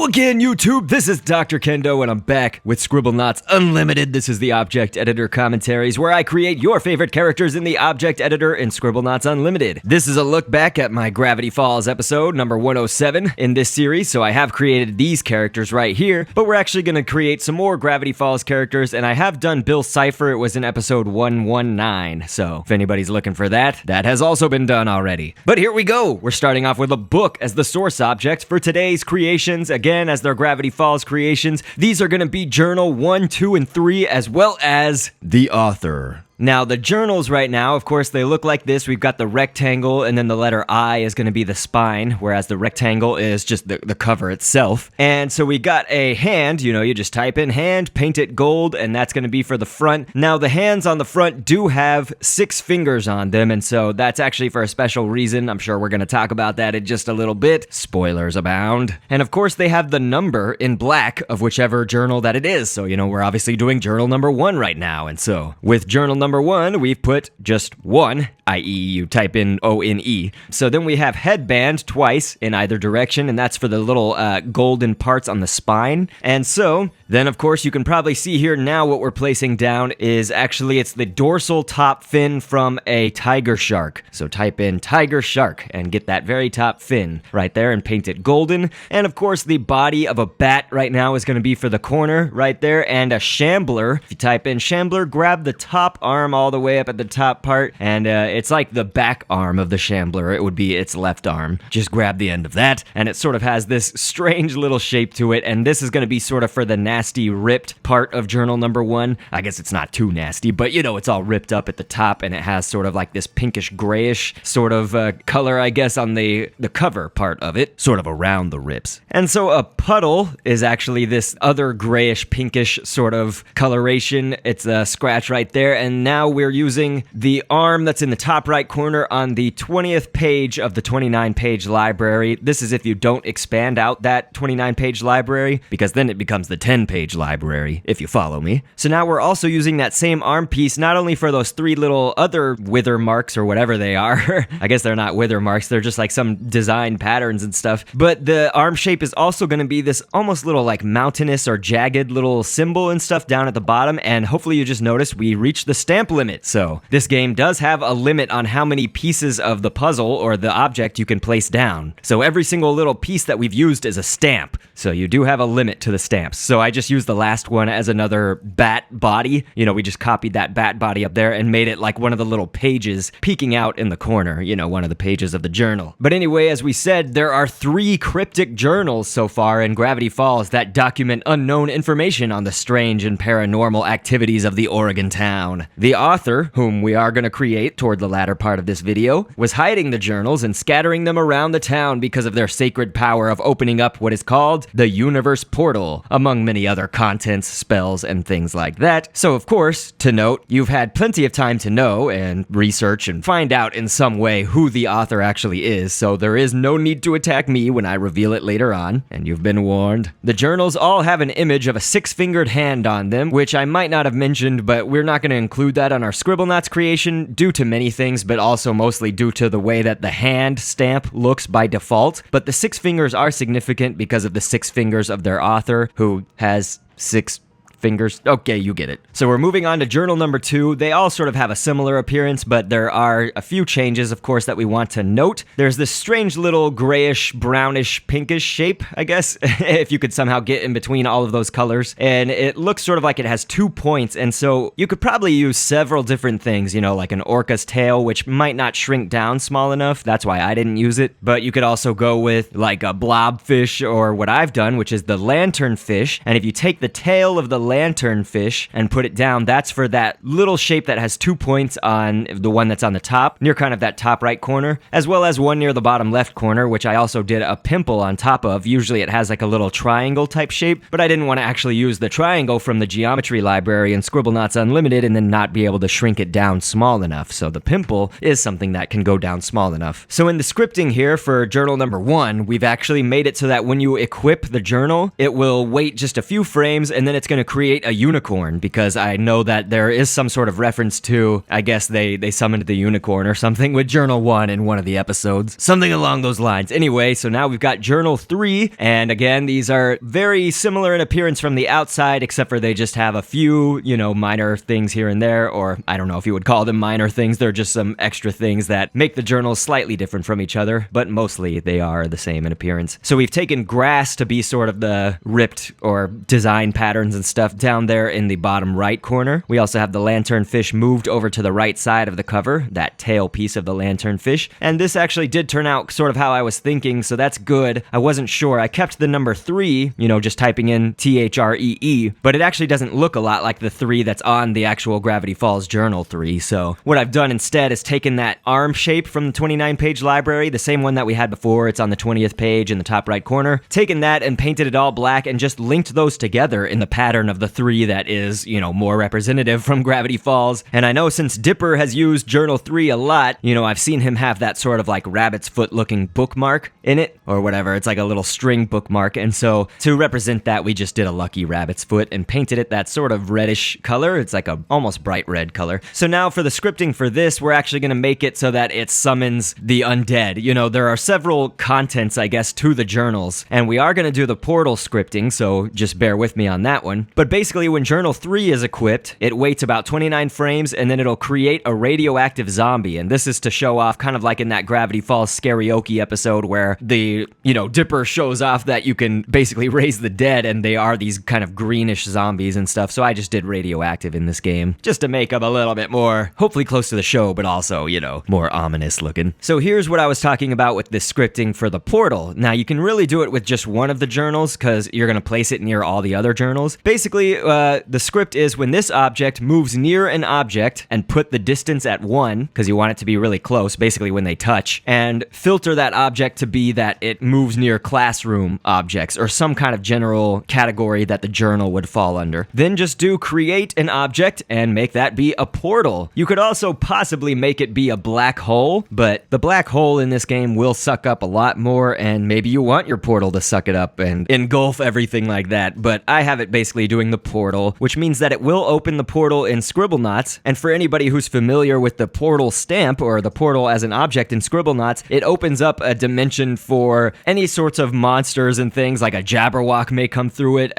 Hello again, YouTube. This is Dr. Kendo, and I'm back with Scribblenauts Unlimited. This is the Object Editor Commentaries, where I create your favorite characters in the Object Editor in Scribblenauts Unlimited. This is a look back at my Gravity Falls episode, number 107 in this series, so I have created these characters right here, but we're actually going to create some more Gravity Falls characters, and I have done Bill Cipher. It was in episode 119, so if anybody's looking for that, that has also been done already. But here we go. We're starting off with a book as the source object for today's creations. Again, as their Gravity Falls creations, these are going to be Journal 1, 2, and 3, as well as the author. Now, the journals right now, of course, they look like this. We've got the rectangle, and then the letter I is going to be the spine, whereas the rectangle is just the cover itself. And so we got a hand, you just type in hand, paint it gold, and that's going to be for the front. Now, the hands on the front do have 6 fingers on them, and so that's actually for a special reason. I'm sure we're going to talk about that in just a little bit. Spoilers abound. And of course, they have the number in black of whichever journal that it is. So, we're obviously doing journal number 1 right now. And so, with journal number 1, we've put just 1, i.e. you type in O-N-E. So then we have headband twice in either direction, and that's for the little golden parts on the spine. And so then, of course, you can probably see here now what we're placing down is actually it's the dorsal top fin from a tiger shark. So type in tiger shark and get that very top fin right there and paint it golden. And of course, the body of a bat right now is going to be for the corner right there, and a shambler. If you type in shambler, grab the top arm all the way up at the top part, and it's like the back arm of the shambler. It would be its left arm. Just grab the end of that, and it sort of has this strange little shape to it, and this is going to be sort of for the nasty ripped part of journal number 1. I guess it's not too nasty, but it's all ripped up at the top, and it has sort of like this pinkish grayish sort of color, I guess, on the cover part of it, sort of around the rips. And so a puddle is actually this other grayish pinkish sort of coloration. It's a scratch right there, and now we're using the arm that's in the top right corner on the 20th page of the 29-page library. This is if you don't expand out that 29-page library, because then it becomes the 10-page library, if you follow me. So now we're also using that same arm piece, not only for those 3 little other wither marks or whatever they are. I guess they're not wither marks, they're just like some design patterns and stuff. But the arm shape is also going to be this almost little like mountainous or jagged little symbol and stuff down at the bottom, and hopefully you just noticed we reached the stamp limit. So this game does have a limit on how many pieces of the puzzle or the object you can place down. So every single little piece that we've used is a stamp. So you do have a limit to the stamps. So I just used the last one as another bat body. We just copied that bat body up there and made it like one of the little pages peeking out in the corner, one of the pages of the journal. But anyway, as we said, there are 3 cryptic journals so far in Gravity Falls that document unknown information on the strange and paranormal activities of the Oregon town. The author, whom we are going to create toward the latter part of this video, was hiding the journals and scattering them around the town because of their sacred power of opening up what is called the Universe Portal, among many other contents, spells, and things like that. So of course, to note, you've had plenty of time to know and research and find out in some way who the author actually is, so there is no need to attack me when I reveal it later on, and you've been warned. The journals all have an image of a 6-fingered hand on them, which I might not have mentioned, but we're not going to include that on our Scribblenauts creation due to many things, but also mostly due to the way that the hand stamp looks by default. But the 6 fingers are significant because of the 6 fingers of their author, who has 6 fingers. Okay, you get it. So we're moving on to journal number 2. They all sort of have a similar appearance, but there are a few changes, of course, that we want to note. There's this strange little grayish, brownish, pinkish shape, I guess, if you could somehow get in between all of those colors. And it looks sort of like it has 2 points, and so you could probably use several different things, like an orca's tail, which might not shrink down small enough. That's why I didn't use it. But you could also go with like a blobfish, or what I've done, which is the lanternfish. And if you take the tail of the lanternfish and put it down, that's for that little shape that has 2 points on the one that's on the top, near kind of that top right corner, as well as one near the bottom left corner, which I also did a pimple on top of. Usually it has like a little triangle type shape, but I didn't want to actually use the triangle from the geometry library in Scribblenauts Unlimited and then not be able to shrink it down small enough. So the pimple is something that can go down small enough. So in the scripting here for journal number 1, we've actually made it so that when you equip the journal, it will wait just a few frames and then it's going to create create a unicorn because I know that there is some sort of reference to, I guess they summoned the unicorn or something with Journal 1 in one of the episodes. Something along those lines. Anyway, so now we've got Journal 3, and again, these are very similar in appearance from the outside, except for they just have a few, minor things here and there, or I don't know if you would call them minor things. They're just some extra things that make the journals slightly different from each other, but mostly they are the same in appearance. So we've taken grass to be sort of the ripped or design patterns and stuff down there in the bottom right corner. We also have the lanternfish moved over to the right side of the cover, that tail piece of the lanternfish, and this actually did turn out sort of how I was thinking, so that's good. I wasn't sure. I kept the number 3, just typing in THREE, but it actually doesn't look a lot like the 3 that's on the actual Gravity Falls Journal 3, so what I've done instead is taken that arm shape from the 29-page library, the same one that we had before. It's on the 20th page in the top right corner, taken that and painted it all black and just linked those together in the pattern of the 3 that is, more representative from Gravity Falls. And I know since Dipper has used Journal 3 a lot, I've seen him have that sort of like rabbit's foot looking bookmark in it, or whatever. It's like a little string bookmark, and so to represent that, we just did a lucky rabbit's foot and painted it that sort of reddish color. It's like a almost bright red color. So now for the scripting for this, we're actually going to make it so that it summons the undead. There are several contents, I guess, to the journals, and we are going to do the portal scripting, so just bear with me on that one. But basically, when Journal 3 is equipped, it waits about 29 frames, and then it'll create a radioactive zombie, and this is to show off, kind of like in that Gravity Falls karaoke episode where the, Dipper shows off that you can basically raise the dead, and they are these kind of greenish zombies and stuff, so I just did radioactive in this game, just to make them a little bit more, hopefully close to the show, but also, more ominous looking. So here's what I was talking about with this scripting for the portal. Now, you can really do it with just one of the journals, because you're going to place it near all the other journals. Basically, the script is when this object moves near an object, and put the distance at 1, because you want it to be really close, basically when they touch, and filter that object to be that it moves near classroom objects, or some kind of general category that the journal would fall under. Then just do create an object, and make that be a portal. You could also possibly make it be a black hole, but the black hole in this game will suck up a lot more, and maybe you want your portal to suck it up and engulf everything like that, but I have it basically doing the portal, which means that it will open the portal in Scribblenauts, and for anybody who's familiar with the portal stamp, or the portal as an object in Scribblenauts, it opens up a dimension for any sorts of monsters and things, like a Jabberwock may come through it,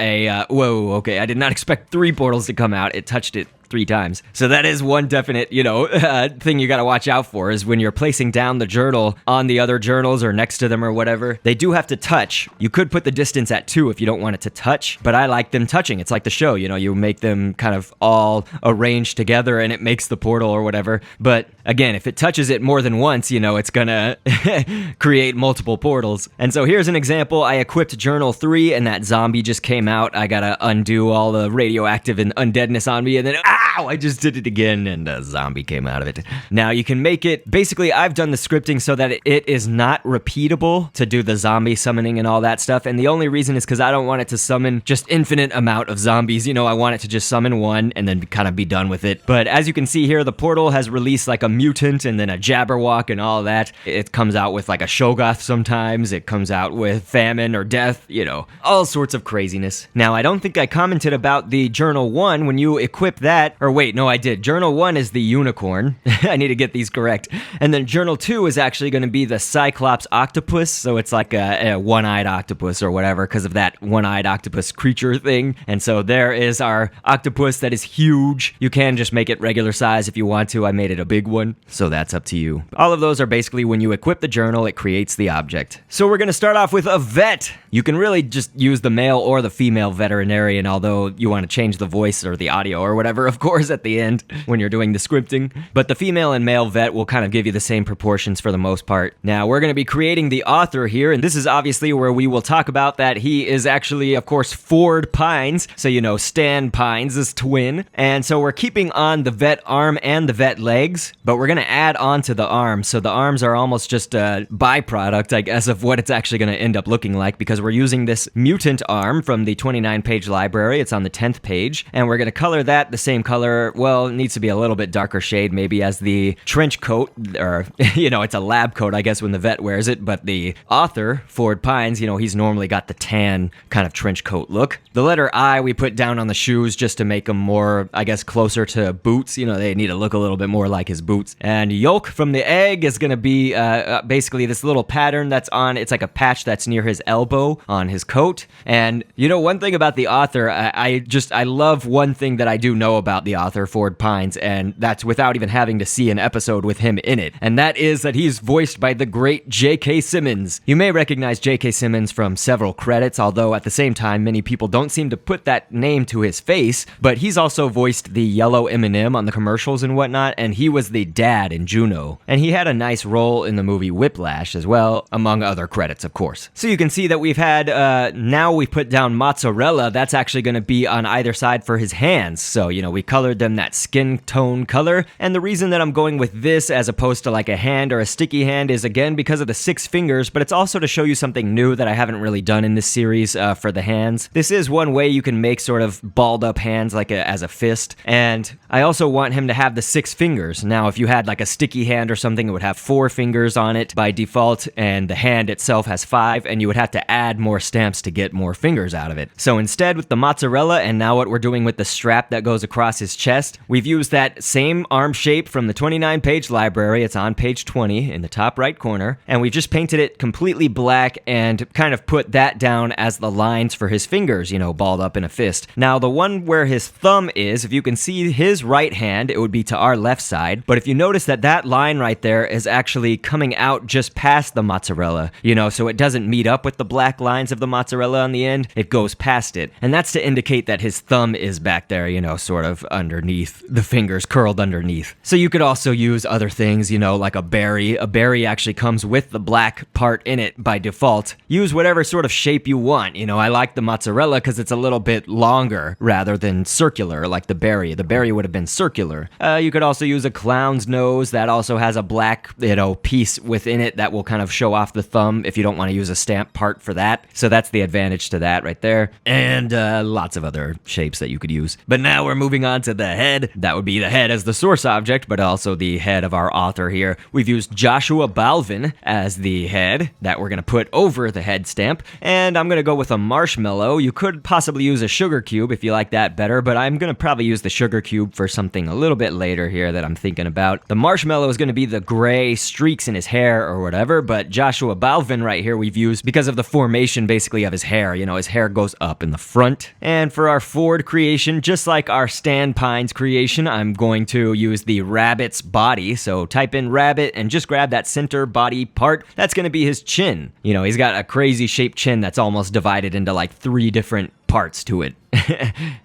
whoa, okay, I did not expect 3 portals to come out. It touched it 3 times. So that is one definite, thing you gotta watch out for, is when you're placing down the journal on the other journals or next to them or whatever, they do have to touch. You could put the distance at 2 if you don't want it to touch, but I like them touching. It's like the show, you make them kind of all arranged together and it makes the portal or whatever. But again, if it touches it more than once, it's gonna create multiple portals. And so here's an example. I equipped Journal 3 and that zombie just came out. I gotta undo all the radioactive and undeadness on me, and then ow, I just did it again, and a zombie came out of it. Now, you can make it, basically, I've done the scripting so that it is not repeatable to do the zombie summoning and all that stuff, and the only reason is because I don't want it to summon just infinite amount of zombies. I want it to just summon one and then kind of be done with it. But as you can see here, the portal has released like a mutant and then a Jabberwock and all that. It comes out with like a Shogoth sometimes. It comes out with famine or death, all sorts of craziness. Now, I don't think I commented about the Journal 1 when you equip that, or wait, no, I did. Journal 1 is the unicorn. I need to get these correct. And then Journal 2 is actually going to be the Cyclops octopus, so it's like a one-eyed octopus or whatever, because of that one-eyed octopus creature thing. And so there is our octopus that is huge. You can just make it regular size if you want to. I made it a big one, so that's up to you. All of those are basically when you equip the journal, it creates the object. So we're going to start off with a vet. You can really just use the male or the female veterinarian, although you want to change the voice or the audio or whatever, of course, at the end when you're doing the scripting. But the female and male vet will kind of give you the same proportions for the most part. Now, we're going to be creating the author here, and this is obviously where we will talk about that he is actually, of course, Ford Pines, so Stan Pines' twin. And so we're keeping on the vet arm and the vet legs, but we're going to add on to the arms. So the arms are almost just a byproduct, I guess, of what it's actually going to end up looking like, because we're using this mutant arm from the 29-page library. It's on the 10th page, and we're going to color that the same color color, well, it needs to be a little bit darker shade, maybe as the trench coat, or, it's a lab coat, I guess, when the vet wears it, but the author, Ford Pines, he's normally got the tan kind of trench coat look. The letter I we put down on the shoes just to make them more, I guess, closer to boots. They need to look a little bit more like his boots. And yolk from the egg is going to be basically this little pattern that's on, it's like a patch that's near his elbow on his coat. And, one thing about the author, I love one thing that I do know about the author, Ford Pines, and that's without even having to see an episode with him in it. And that is that he's voiced by the great J.K. Simmons. You may recognize J.K. Simmons from several credits, although at the same time, many people don't seem to put that name to his face, but he's also voiced the yellow M&M on the commercials and whatnot, and he was the dad in Juno. And he had a nice role in the movie Whiplash as well, among other credits, of course. So you can see that we've had, now we put down mozzarella, that's actually going to be on either side for his hands. So, we colored them that skin tone color, and the reason that I'm going with this as opposed to like a hand or a sticky hand is again because of the 6 fingers, but it's also to show you something new that I haven't really done in this series for the hands. This is one way you can make sort of balled up hands like as a fist, and I also want him to have the 6 fingers. Now, if you had like a sticky hand or something, it would have 4 fingers on it by default, and the hand itself has 5, and you would have to add more stamps to get more fingers out of it. So instead, with the mozzarella, and now what we're doing with the strap that goes across his chest, we've used that same arm shape from the 29-page library. It's on page 20 in the top right corner, and we just painted it completely black and kind of put that down as the lines for his fingers, balled up in a fist. Now, the one where his thumb is, if you can see his right hand, it would be to our left side, but if you notice that line right there is actually coming out just past the mozzarella, so it doesn't meet up with the black lines of the mozzarella on the end, it goes past it, and that's to indicate that his thumb is back there, sort of underneath, the fingers curled underneath. So you could also use other things, like a berry. A berry actually comes with the black part in it by default. Use whatever sort of shape you want. I like the mozzarella because it's a little bit longer rather than circular like the berry. The berry would have been circular. You could also use a clown's nose that also has a black, piece within it that will kind of show off the thumb if you don't want to use a stamp part for that. So that's the advantage to that right there. And lots of other shapes that you could use. But now we're moving on to the head. That would be the head as the source object, but also the head of our author here. We've used Joshua Balvin as the head that we're going to put over the head stamp. And I'm going to go with a marshmallow. You could possibly use a sugar cube if you like that better, but I'm going to probably use the sugar cube for something a little bit later here that I'm thinking about. The marshmallow is going to be the gray streaks in his hair or whatever, but Joshua Balvin right here we've used because of the formation basically of his hair. His hair goes up in the front. And for our Ford creation, just like our Stan Pines creation, I'm going to use the rabbit's body. So type in rabbit and just grab that center body part. That's going to be his chin. He's got a crazy shaped chin that's almost divided into like 3 different parts to it.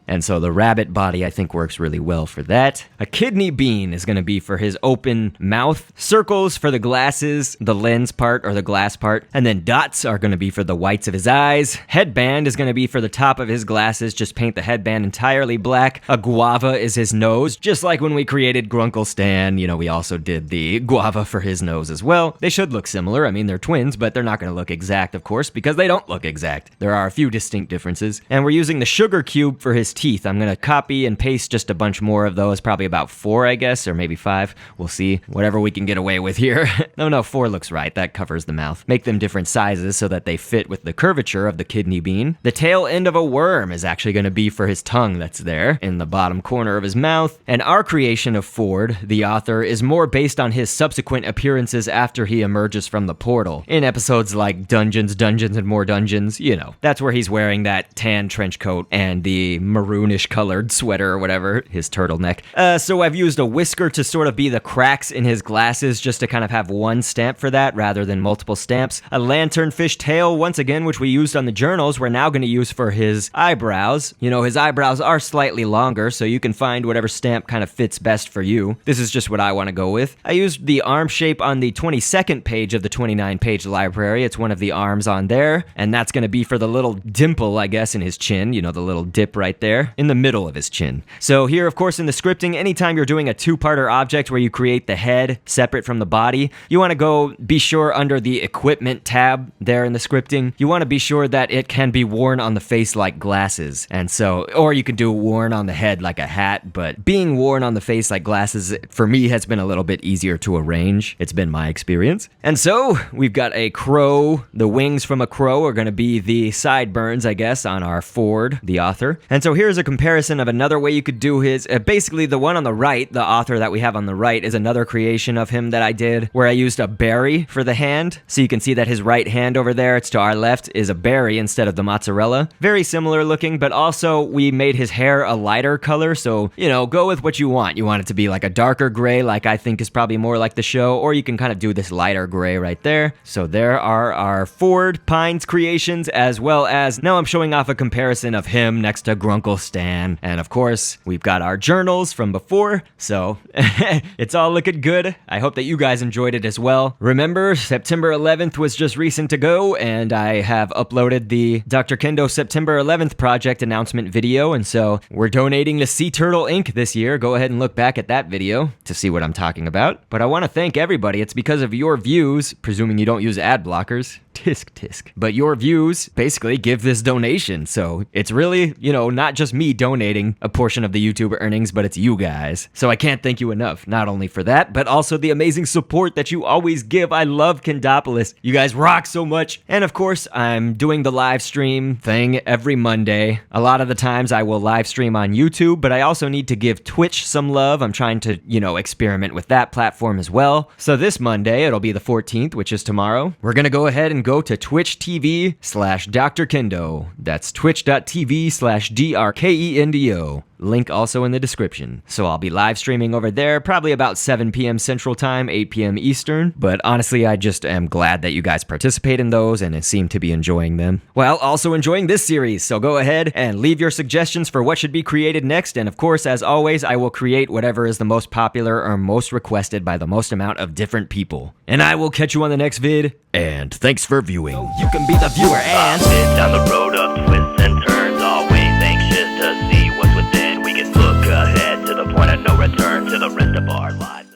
And so the rabbit body, I think, works really well for that. A kidney bean is going to be for his open mouth. Circles for the glasses, the lens part or the glass part. And then dots are going to be for the whites of his eyes. Headband is going to be for the top of his glasses. Just paint the headband entirely black. A guava is his nose. Just like when we created Grunkle Stan, we also did the guava for his nose as well. They should look similar. I mean, they're twins, but they're not going to look exact, of course, because they don't look exact. There are a few distinct differences. And we're using the sugar cube for his teeth. I'm going to copy and paste just a bunch more of those, probably about 4, I guess, or maybe 5. We'll see. Whatever we can get away with here. No, 4 looks right. That covers the mouth. Make them different sizes so that they fit with the curvature of the kidney bean. The tail end of a worm is actually going to be for his tongue that's there in the bottom corner of his mouth. And our creation of Ford, the author, is more based on his subsequent appearances after he emerges from the portal. In episodes like Dungeons, and More Dungeons, that's where he's wearing that tan trench coat and the maroonish colored sweater or whatever, his turtleneck. So I've used a whisker to sort of be the cracks in his glasses just to kind of have one stamp for that rather than multiple stamps. A lanternfish tail, once again, which we used on the journals, we're now going to use for his eyebrows. His eyebrows are slightly longer, so you can find whatever stamp kind of fits best for you. This is just what I want to go with. I used the arm shape on the 22nd page of the 29-page library. It's one of the arms on there, and that's going to be for the little dimple, I guess, in his his chin, you know, the little dip right there, in the middle of his chin. So here, of course, in the scripting, anytime you're doing a two-parter object where you create the head separate from the body, you want to be sure under the equipment tab there in the scripting, you want to be sure that it can be worn on the face like glasses. And so, or you can do worn on the head like a hat, but being worn on the face like glasses, for me, has been a little bit easier to arrange. It's been my experience. And so, we've got a crow. The wings from a crow are going to be the sideburns, I guess, on our Ford, the author. And so here's a comparison of another way you could do his, basically the one on the right, the author that we have on the right, is another creation of him that I did, where I used a berry for the hand. So you can see that his right hand over there, it's to our left, is a berry instead of the mozzarella. Very similar looking, but also we made his hair a lighter color, so, you know, go with what you want. You want it to be like a darker gray, like I think is probably more like the show, or you can kind of do this lighter gray right there. So there are our Ford Pines creations, as well as, now I'm showing off a comparison of him next to Grunkle Stan. And of course, we've got our journals from before, so it's all looking good. I hope that you guys enjoyed it as well. Remember, September 11th was just recent ago, and I have uploaded the Dr. Kendo September 11th project announcement video, and so we're donating to Sea Turtle Inc. this year. Go ahead and look back at that video to see what I'm talking about. But I want to thank everybody. It's because of your views, presuming you don't use ad blockers. Tisk, tisk. But your views basically give this donation, so it's really, you know, not just me donating a portion of the YouTube earnings, but it's you guys. So I can't thank you enough, not only for that, but also the amazing support that you always give. I love Kendopolis. You guys rock so much. And of course, I'm doing the live stream thing every Monday. A lot of the times I will live stream on YouTube, but I also need to give Twitch some love. I'm trying to, you know, experiment with that platform as well. So this Monday, it'll be the 14th, which is tomorrow, we're gonna go ahead and go to Twitch TV/DrKendo. That's twitch.tv/DrKendo. Link also in the description. So I'll be live streaming over there, probably about 7 p.m. Central Time, 8 p.m. Eastern. But honestly, I just am glad that you guys participate in those and seem to be enjoying them, while also enjoying this series. So go ahead and leave your suggestions for what should be created next. And of course, as always, I will create whatever is the most popular or most requested by the most amount of different people. And I will catch you on the next vid. And thanks for viewing. You can be the viewer and down the road of